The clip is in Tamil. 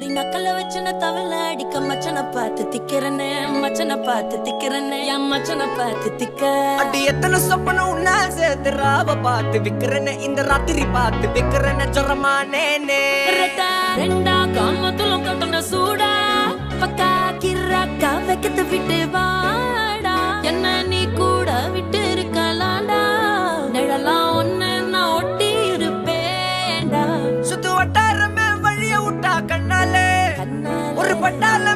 நக்கல வச்சுன தவள அடிக்க மச்சனை பார்த்து திக்கிறனே மச்சனை பார்த்து திக்கிறனே என் மச்சனை பார்த்து திக்க அடி எத்தனை சொப்பனம் உன்னா சேர்த்து ராவ பார்த்து விக்கிறனே இந்த ராத்திரி பார்த்து விக்கிறனே சொரமானே ரெண்டா காமத்துலம் கட்டண சூடா பக்கா கிராக்கா வைக்கத்து விட்டு வாடா என்ன நீ கூட விட்டு இருக்கலாடா நிழலாம் ஒன்னு நான் ஒட்டி இருப்பேன்டா சுத்து வட்டாரமே வழிய விட்டா கண்ணாலே ஒரு பட்டால